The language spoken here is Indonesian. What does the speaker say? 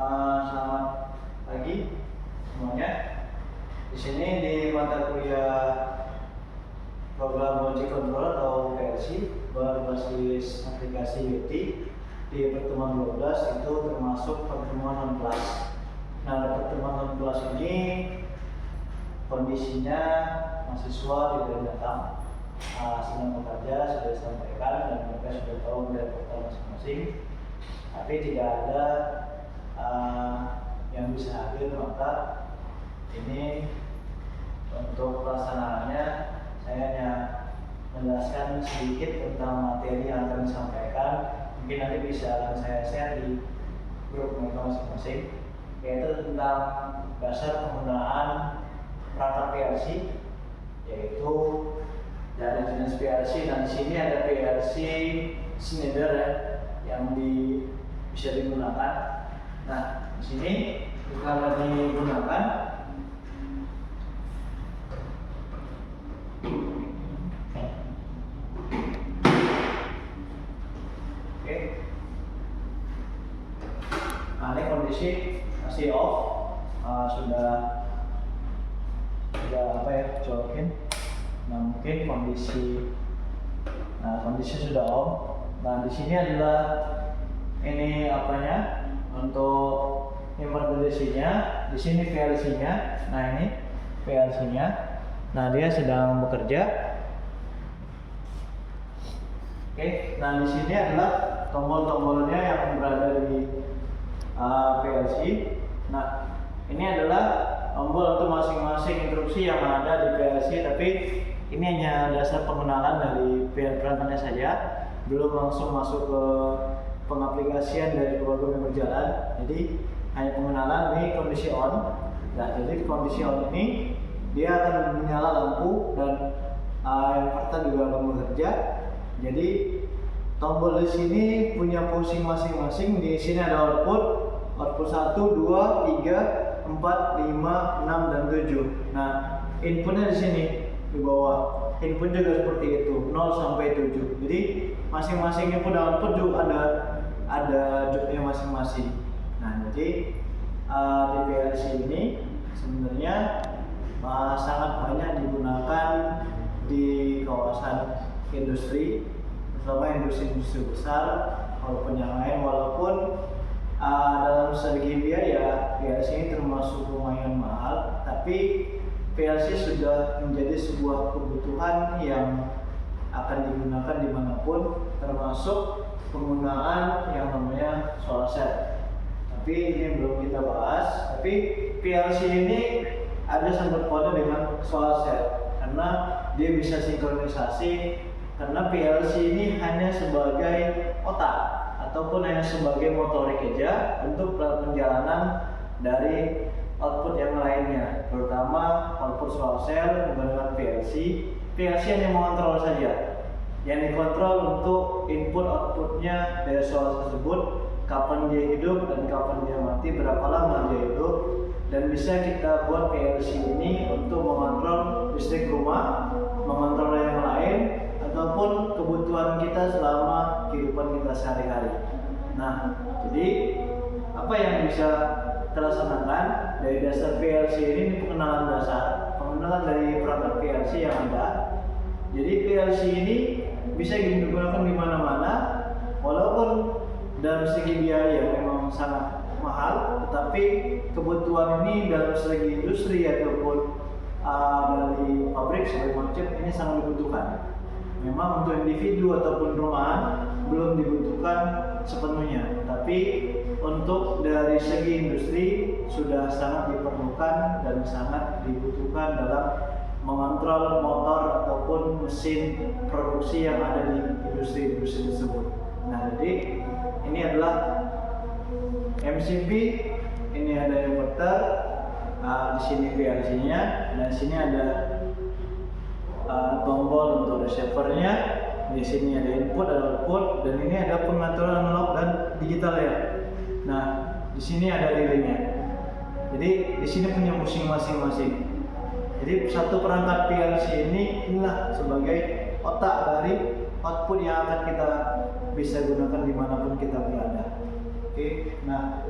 Selamat pagi semuanya. Di sini di mata kuliah program logic control atau PLC berbasis aplikasi UT di pertemuan 12 itu termasuk pertemuan non kelas. Nah, pertemuan non kelas ini kondisinya mahasiswa tidak datang, sedang bekerja, sudah disampaikan dan mereka sudah tahu dari portal masing-masing, tapi tidak ada yang bisa hadir. Maka ini untuk pelaksanaannya saya hanya menjelaskan sedikit tentang materi yang akan disampaikan. Mungkin nanti bisa saya share di grup mereka masing-masing, yaitu tentang dasar penggunaan perangkat PLC, yaitu dari jenis PLC. Dan di sini ada PLC Schneider ya, yang bisa digunakan. Nah, di sini kalau digunakan nah, ini kondisi masih off, sudah colokin. Nah, mungkin kondisi sudah on. Nah, di sini adalah ini apanya untuk emergency-nya. Di sini PLC-nya. Nah, ini PLC-nya. Nah, dia sedang bekerja. Oke, nah di sini adalah tombol-tombolnya yang berada di PLC. Nah, ini adalah tombol untuk masing-masing instruksi yang ada di PLC, tapi ini hanya dasar pengenalan dari perangkatnya saja, belum langsung masuk ke pengaplikasian dari program yang berjalan. Jadi hanya pengenalan di kondisi on. Nah, jadi di kondisi on ini dia akan menyala lampu dan inverter juga akan bekerja. Jadi tombol di sini punya fungsi masing-masing. Di sini ada output 1, 2, 3, 4, 5, 6 dan 7. Nah, inputnya di sini di bawah. Input juga seperti itu, 0 sampai 7. Jadi masing-masing input dan output juga ada jobnya masing-masing. Nah, jadi di PLC ini sebenarnya sangat banyak digunakan di kawasan industri, terutama industri besar maupun yang lain. Walaupun dalam segi biaya PLC ini termasuk lumayan mahal, tapi PLC sudah menjadi sebuah kebutuhan yang akan digunakan dimanapun, termasuk penggunaan yang namanya solar cell. Tapi ini belum kita bahas. Tapi PLC ini ada sangkut pautnya dengan solar cell karena dia bisa sinkronisasi. Karena PLC ini hanya sebagai otak ataupun hanya sebagai motorik saja untuk perjalanan dari output yang lainnya, terutama output solar cell menggunakan PLC. PLC hanya mengontrol saja, yang dikontrol untuk input outputnya dari solar tersebut, kapan dia hidup dan kapan dia mati, berapa lama dia hidup. Dan bisa kita buat PLC ini untuk mengontrol listrik rumah, mengontrol yang lain, ataupun kebutuhan kita selama kehidupan kita sehari-hari. Nah, jadi apa yang bisa terlaksanakan dari dasar PLC ini pengenalan dasar, pengenalan dari perangkat PLC yang ada. Jadi PLC ini bisa digunakan di mana-mana, walaupun dalam segi biaya memang sangat mahal, tetapi kebutuhan ini dalam segi industri ataupun dari pabrik segala macam ini sangat dibutuhkan. Memang untuk individu ataupun rumahan belum dibutuhkan sepenuhnya, tapi untuk dari segi industri sudah sangat diperlukan dan sangat dibutuhkan dalam mengontrol motor ataupun mesin produksi yang ada di industri-industri tersebut. Nah, jadi ini adalah MCB, ini ada inverter, di sini PLC-nya, dan di sini ada tombol untuk receiver-nya. Di sini ada input, ada output, dan ini ada pengaturan analog dan digital ya. Nah, di sini ada relaynya. Jadi di sini punya fungsi masing-masing. Jadi satu perangkat PLC inilah sebagai otak dari output yang akan kita bisa gunakan dimanapun kita berada. Oke, nah